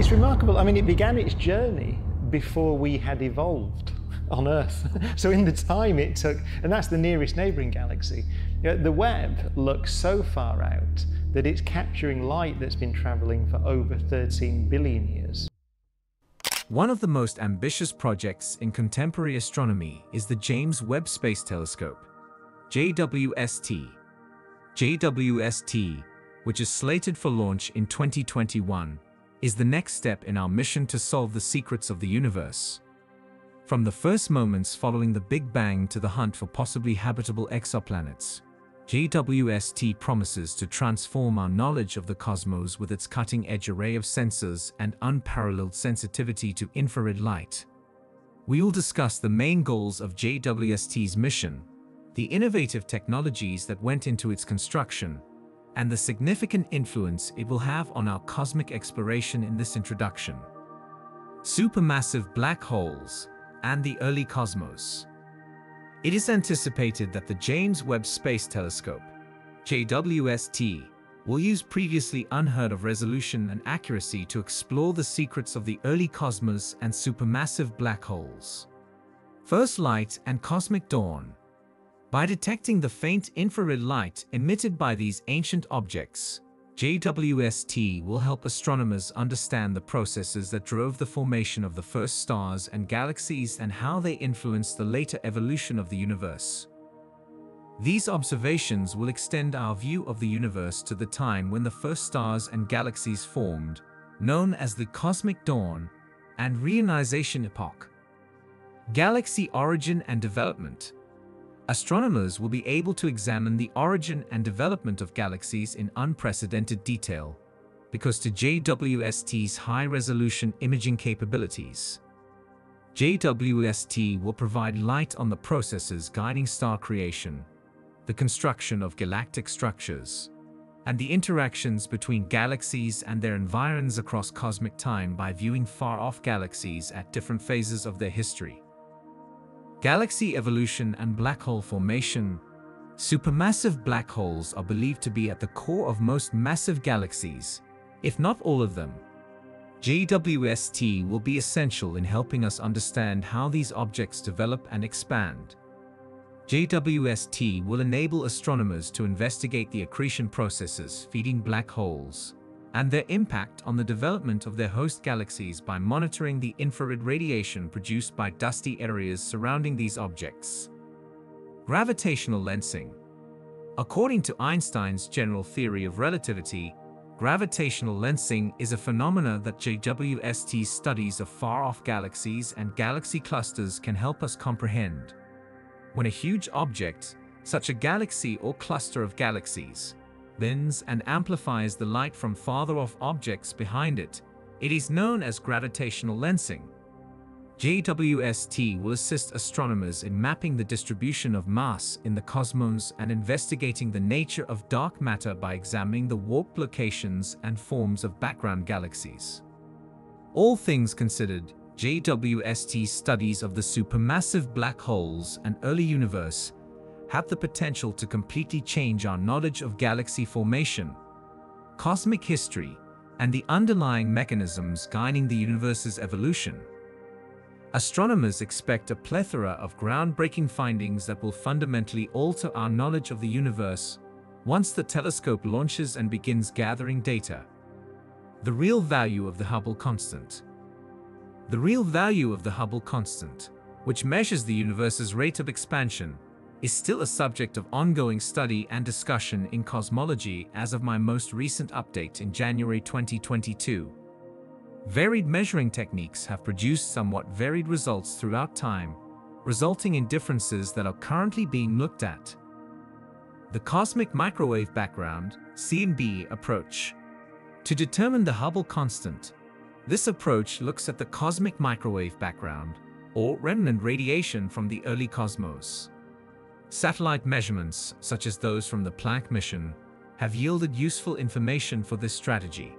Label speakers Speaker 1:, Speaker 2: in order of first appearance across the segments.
Speaker 1: It's remarkable. I mean, it began its journey before we had evolved on Earth. So in the time it took, and that's the nearest neighbouring galaxy. The Webb looks so far out that it's capturing light that's been travelling for over 13 billion years.
Speaker 2: One of the most ambitious projects in contemporary astronomy is the James Webb Space Telescope, JWST. JWST, which is slated for launch in 2021, is the next step in our mission to solve the secrets of the universe. From the first moments following the Big Bang to the hunt for possibly habitable exoplanets, JWST promises to transform our knowledge of the cosmos with its cutting-edge array of sensors and unparalleled sensitivity to infrared light. We will discuss the main goals of JWST's mission, the innovative technologies that went into its construction, and the significant influence it will have on our cosmic exploration in this introduction. Supermassive black holes and the early cosmos. It is anticipated that the James Webb Space Telescope, JWST, will use previously unheard-of resolution and accuracy to explore the secrets of the early cosmos and supermassive black holes. First light and cosmic dawn. By detecting the faint infrared light emitted by these ancient objects, JWST will help astronomers understand the processes that drove the formation of the first stars and galaxies and how they influenced the later evolution of the universe. These observations will extend our view of the universe to the time when the first stars and galaxies formed, known as the cosmic dawn and reionization epoch. Galaxy origin and development. Astronomers will be able to examine the origin and development of galaxies in unprecedented detail, because to JWST's high-resolution imaging capabilities. JWST will provide light on the processes guiding star creation, the construction of galactic structures, and the interactions between galaxies and their environs across cosmic time by viewing far-off galaxies at different phases of their history. Galaxy evolution and black hole formation. Supermassive black holes are believed to be at the core of most massive galaxies, if not all of them. JWST will be essential in helping us understand how these objects develop and expand. JWST will enable astronomers to investigate the accretion processes feeding black holes and their impact on the development of their host galaxies by monitoring the infrared radiation produced by dusty areas surrounding these objects. Gravitational lensing. According to Einstein's general theory of relativity, gravitational lensing is a phenomenon that JWST's studies of far-off galaxies and galaxy clusters can help us comprehend. When a huge object, such a galaxy or cluster of galaxies, bends and amplifies the light from farther-off objects behind it, it is known as gravitational lensing. JWST will assist astronomers in mapping the distribution of mass in the cosmos and investigating the nature of dark matter by examining the warped locations and forms of background galaxies. All things considered, JWST's studies of the supermassive black holes and early universe have the potential to completely change our knowledge of galaxy formation, cosmic history, and the underlying mechanisms guiding the universe's evolution. Astronomers expect a plethora of groundbreaking findings that will fundamentally alter our knowledge of the universe once the telescope launches and begins gathering data. The real value of the Hubble constant. The real value of the Hubble constant, which measures the universe's rate of expansion, is still a subject of ongoing study and discussion in cosmology as of my most recent update in January 2022. Varied measuring techniques have produced somewhat varied results throughout time, resulting in differences that are currently being looked at. The Cosmic Microwave Background (CMB) approach. To determine the Hubble constant, this approach looks at the cosmic microwave background, or remnant radiation from the early cosmos. Satellite measurements, such as those from the Planck mission, have yielded useful information for this strategy.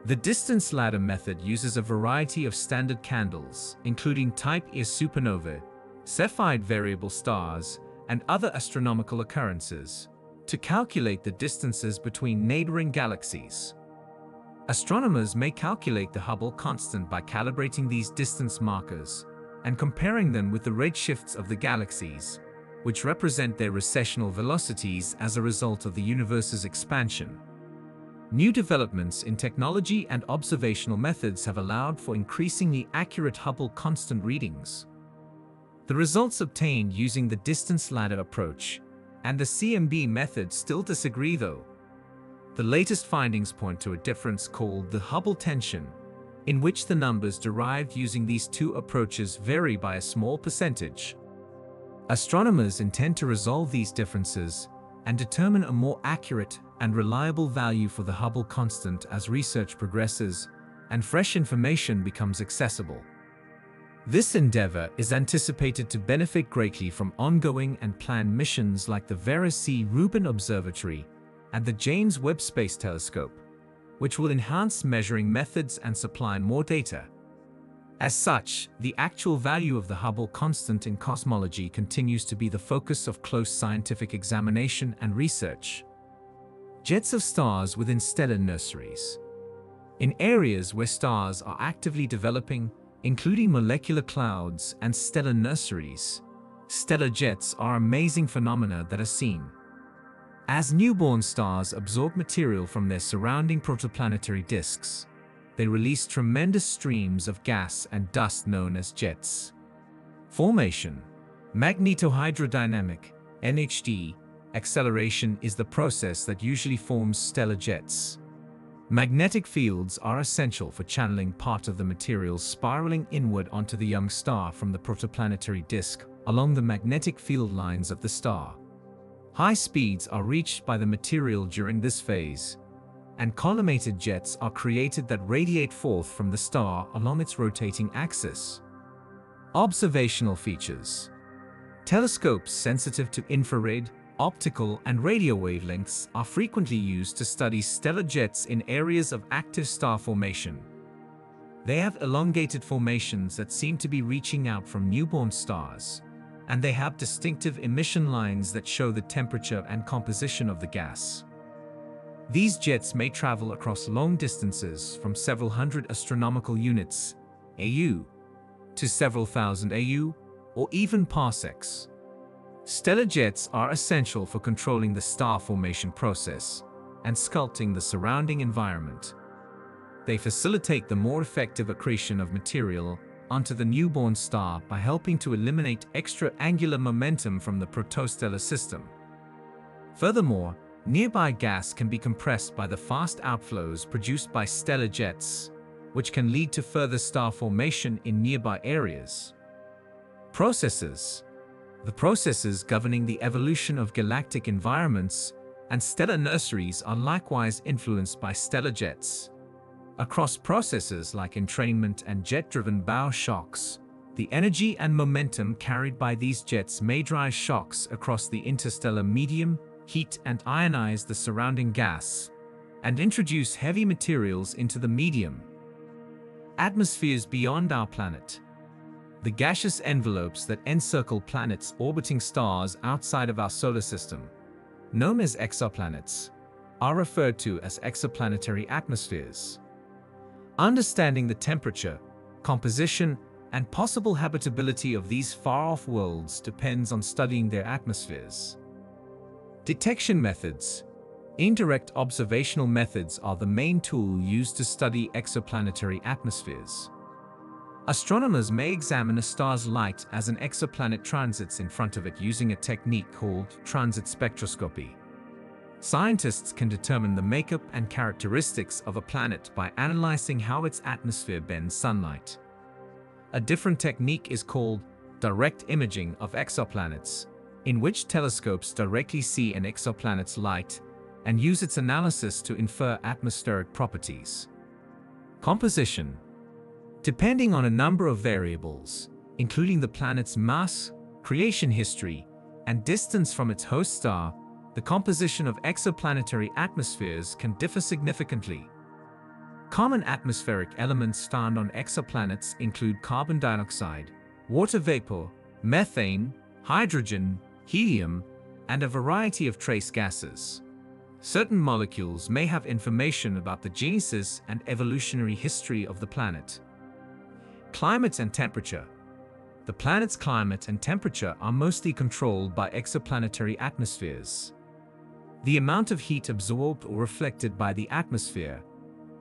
Speaker 2: The distance ladder method uses a variety of standard candles, including Type Ia supernovae, Cepheid variable stars, and other astronomical occurrences, to calculate the distances between neighboring galaxies. Astronomers may calculate the Hubble constant by calibrating these distance markers and comparing them with the redshifts of the galaxies, which represent their recessional velocities as a result of the universe's expansion. New developments in technology and observational methods have allowed for increasingly accurate Hubble constant readings. The results obtained using the distance ladder approach and the CMB method still disagree, though. The latest findings point to a difference called the Hubble tension, in which the numbers derived using these two approaches vary by a small percentage. Astronomers intend to resolve these differences and determine a more accurate and reliable value for the Hubble constant as research progresses and fresh information becomes accessible. This endeavor is anticipated to benefit greatly from ongoing and planned missions like the Vera C. Rubin Observatory and the James Webb Space Telescope, which will enhance measuring methods and supply more data. As such, the actual value of the Hubble constant in cosmology continues to be the focus of close scientific examination and research. Jets of stars within stellar nurseries. In areas where stars are actively developing, including molecular clouds and stellar nurseries, stellar jets are amazing phenomena that are seen. As newborn stars absorb material from their surrounding protoplanetary disks, they release tremendous streams of gas and dust known as jets. Formation. Magnetohydrodynamic (MHD) acceleration is the process that usually forms stellar jets. Magnetic fields are essential for channeling part of the material spiraling inward onto the young star from the protoplanetary disk along the magnetic field lines of the star. High speeds are reached by the material during this phase, and collimated jets are created that radiate forth from the star along its rotating axis. Observational features. Telescopes sensitive to infrared, optical, and radio wavelengths are frequently used to study stellar jets in areas of active star formation. They have elongated formations that seem to be reaching out from newborn stars, and they have distinctive emission lines that show the temperature and composition of the gas. These jets may travel across long distances from several hundred astronomical units, AU, to several thousand AU, or even parsecs. Stellar jets are essential for controlling the star formation process and sculpting the surrounding environment. They facilitate the more effective accretion of material onto the newborn star by helping to eliminate extra angular momentum from the protostellar system. Furthermore, nearby gas can be compressed by the fast outflows produced by stellar jets, which can lead to further star formation in nearby areas. Processes. The processes governing the evolution of galactic environments and stellar nurseries are likewise influenced by stellar jets. Across processes like entrainment and jet-driven bow shocks, the energy and momentum carried by these jets may drive shocks across the interstellar medium, heat and ionize the surrounding gas, and introduce heavy materials into the medium. Atmospheres beyond our planet. The gaseous envelopes that encircle planets orbiting stars outside of our solar system, known as exoplanets, are referred to as exoplanetary atmospheres. Understanding the temperature, composition, and possible habitability of these far-off worlds depends on studying their atmospheres. Detection methods. Indirect observational methods are the main tool used to study exoplanetary atmospheres. Astronomers may examine a star's light as an exoplanet transits in front of it using a technique called transit spectroscopy. Scientists can determine the makeup and characteristics of a planet by analyzing how its atmosphere bends sunlight. A different technique is called direct imaging of exoplanets, in which telescopes directly see an exoplanet's light and use its analysis to infer atmospheric properties. Composition. Depending on a number of variables, including the planet's mass, creation history, and distance from its host star, the composition of exoplanetary atmospheres can differ significantly. Common atmospheric elements found on exoplanets include carbon dioxide, water vapor, methane, hydrogen, helium, and a variety of trace gases. Certain molecules may have information about the genesis and evolutionary history of the planet. Climate and temperature. The planet's climate and temperature are mostly controlled by exoplanetary atmospheres. The amount of heat absorbed or reflected by the atmosphere,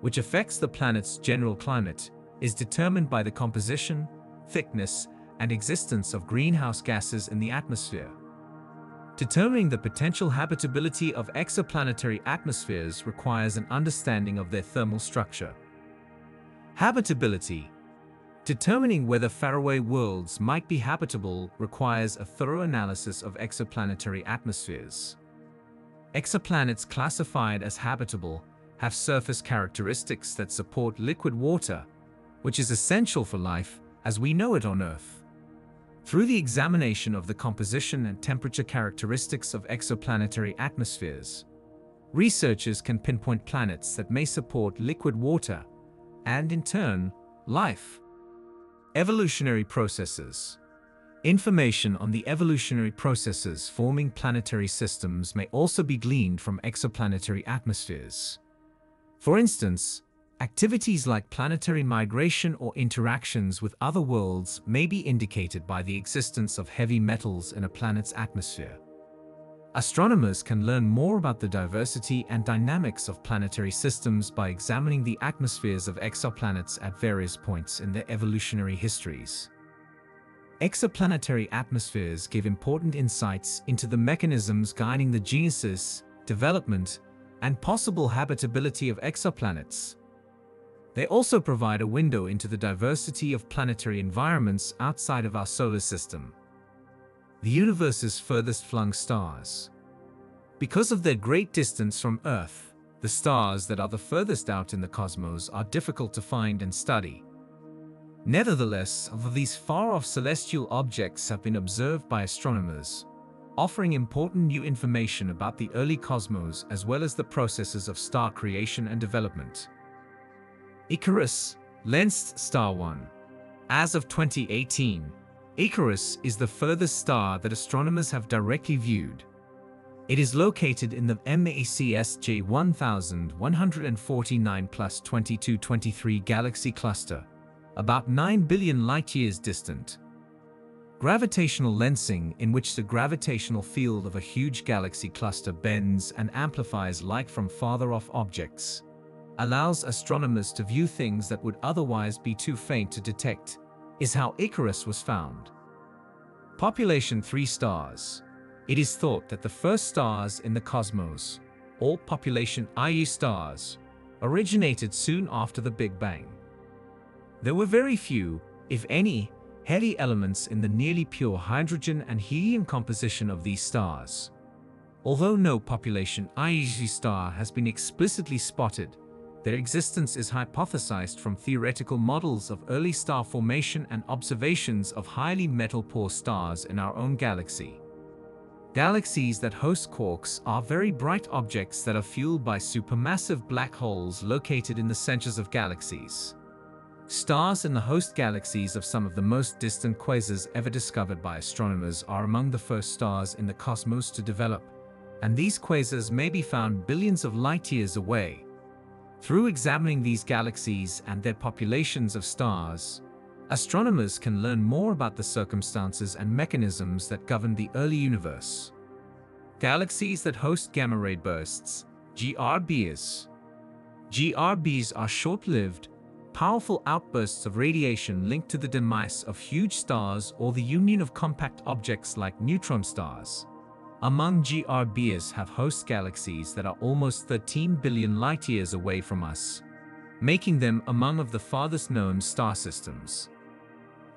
Speaker 2: which affects the planet's general climate, is determined by the composition, thickness, and existence of greenhouse gases in the atmosphere. Determining the potential habitability of exoplanetary atmospheres requires an understanding of their thermal structure. Habitability. Determining whether faraway worlds might be habitable requires a thorough analysis of exoplanetary atmospheres. Exoplanets classified as habitable have surface characteristics that support liquid water, which is essential for life as we know it on Earth. Through the examination of the composition and temperature characteristics of exoplanetary atmospheres, researchers can pinpoint planets that may support liquid water and, in turn, life. Evolutionary processes. Information on the evolutionary processes forming planetary systems may also be gleaned from exoplanetary atmospheres. For instance, activities like planetary migration or interactions with other worlds may be indicated by the existence of heavy metals in a planet's atmosphere. Astronomers can learn more about the diversity and dynamics of planetary systems by examining the atmospheres of exoplanets at various points in their evolutionary histories. Exoplanetary atmospheres give important insights into the mechanisms guiding the genesis, development, and possible habitability of exoplanets. They also provide a window into the diversity of planetary environments outside of our solar system. The universe's furthest flung stars. Because of their great distance from Earth, the stars that are the furthest out in the cosmos are difficult to find and study. Nevertheless, these far-off celestial objects have been observed by astronomers, offering important new information about the early cosmos as well as the processes of star creation and development. Icarus, lensed star 1. As of 2018, Icarus is the furthest star that astronomers have directly viewed. It is located in the MACSJ 1149+2223 galaxy cluster, about 9 billion light-years distant. Gravitational lensing, in which the gravitational field of a huge galaxy cluster bends and amplifies light from farther-off objects, allows astronomers to view things that would otherwise be too faint to detect, is how Icarus was found. Population 3 stars. It is thought that the first stars in the cosmos, all population IU stars, originated soon after the Big Bang. There were very few, if any, heavy elements in the nearly pure hydrogen and helium composition of these stars. Although no population IU star has been explicitly spotted, their existence is hypothesized from theoretical models of early star formation and observations of highly metal-poor stars in our own galaxy. Galaxies that host quarks are very bright objects that are fueled by supermassive black holes located in the centers of galaxies. Stars in the host galaxies of some of the most distant quasars ever discovered by astronomers are among the first stars in the cosmos to develop, and these quasars may be found billions of light-years away. Through examining these galaxies and their populations of stars, astronomers can learn more about the circumstances and mechanisms that govern the early universe. Galaxies that host gamma-ray bursts, GRBs. GRBs are short-lived, powerful outbursts of radiation linked to the demise of huge stars or the union of compact objects like neutron stars. Among GRBs have host galaxies that are almost 13 billion light-years away from us, making them among of the farthest known star systems.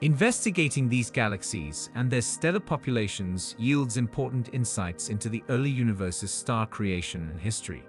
Speaker 2: Investigating these galaxies and their stellar populations yields important insights into the early universe's star creation and history.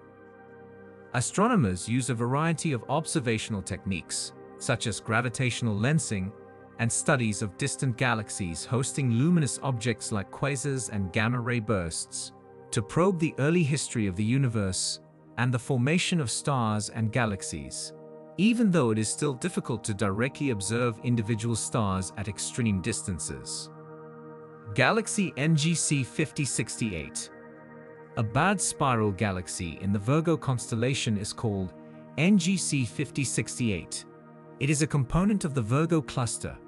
Speaker 2: Astronomers use a variety of observational techniques, such as gravitational lensing and studies of distant galaxies hosting luminous objects like quasars and gamma-ray bursts, to probe the early history of the universe and the formation of stars and galaxies, even though it is still difficult to directly observe individual stars at extreme distances. Galaxy NGC 5068. A bad spiral galaxy in the Virgo constellation is called NGC 5068. It is a component of the Virgo cluster,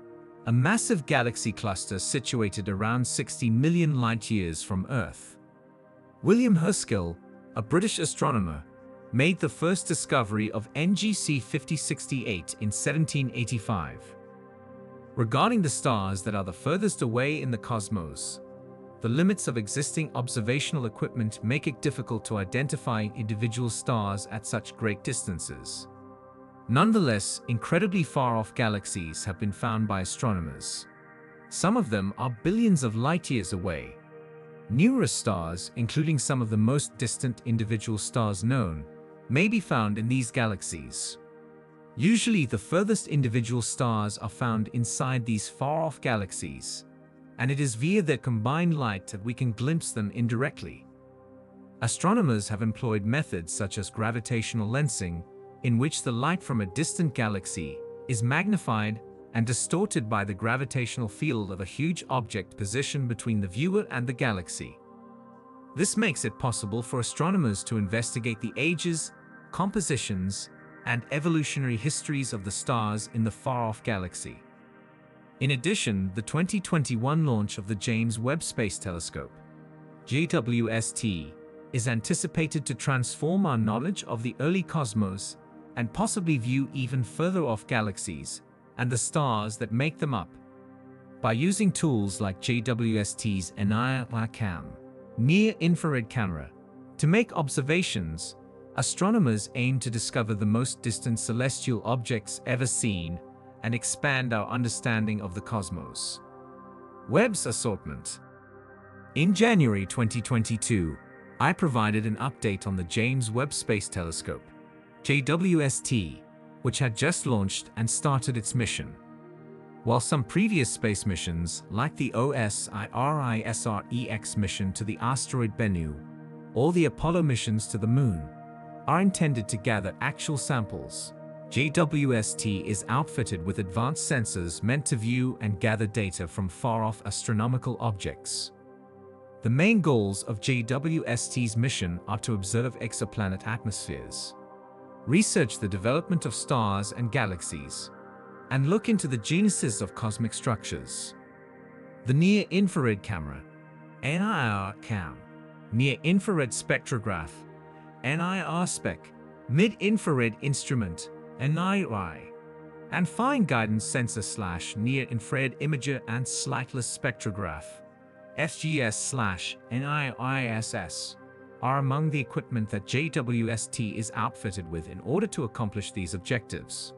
Speaker 2: a massive galaxy cluster situated around 60 million light-years from Earth. William Herschel, a British astronomer, made the first discovery of NGC 5068 in 1785. Regarding the stars that are the furthest away in the cosmos, the limits of existing observational equipment make it difficult to identify individual stars at such great distances. Nonetheless, incredibly far-off galaxies have been found by astronomers. Some of them are billions of light-years away. Numerous stars, including some of the most distant individual stars known, may be found in these galaxies. Usually, the furthest individual stars are found inside these far-off galaxies, and it is via their combined light that we can glimpse them indirectly. Astronomers have employed methods such as gravitational lensing, in which the light from a distant galaxy is magnified and distorted by the gravitational field of a huge object positioned between the viewer and the galaxy. This makes it possible for astronomers to investigate the ages, compositions, and evolutionary histories of the stars in the far-off galaxy. In addition, the 2021 launch of the James Webb Space Telescope, JWST, is anticipated to transform our knowledge of the early cosmos and possibly view even further off galaxies and the stars that make them up. By using tools like JWST's NIR-CAM, near-infrared camera, to make observations, astronomers aim to discover the most distant celestial objects ever seen and expand our understanding of the cosmos. Webb's assortment. In January 2022, I provided an update on the James Webb Space Telescope, JWST, which had just launched and started its mission. While some previous space missions, like the OSIRIS-REx mission to the asteroid Bennu, or the Apollo missions to the Moon, are intended to gather actual samples, JWST is outfitted with advanced sensors meant to view and gather data from far-off astronomical objects. The main goals of JWST's mission are to observe exoplanet atmospheres, research the development of stars and galaxies, and look into the genesis of cosmic structures. The Near-Infrared Camera, NIR-CAM, Near-Infrared Spectrograph, NIR-SPEC, Mid-Infrared Instrument, NIRI, and Fine Guidance Sensor/Near-Infrared Imager and Slightless Spectrograph, FGS/NIRISS, are among the equipment that JWST is outfitted with in order to accomplish these objectives.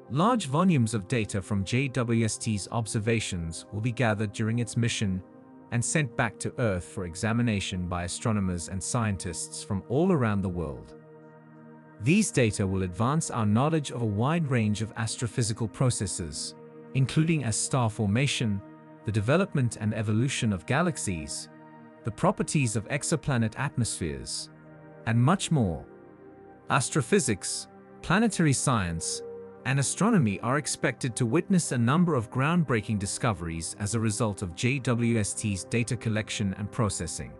Speaker 2: Large volumes of data from JWST's observations will be gathered during its mission and sent back to Earth for examination by astronomers and scientists from all around the world. These data will advance our knowledge of a wide range of astrophysical processes, including as star formation, the development and evolution of galaxies, the properties of exoplanet atmospheres, and much more. Astrophysics, planetary science, and astronomy are expected to witness a number of groundbreaking discoveries as a result of JWST's data collection and processing.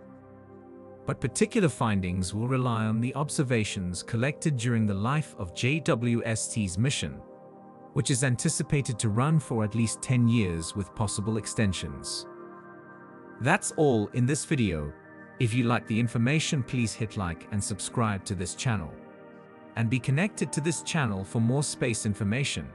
Speaker 2: But particular findings will rely on the observations collected during the life of JWST's mission, which is anticipated to run for at least 10 years with possible extensions. That's all in this video. If you like the information, please hit like and subscribe to this channel. And be connected to this channel for more space information.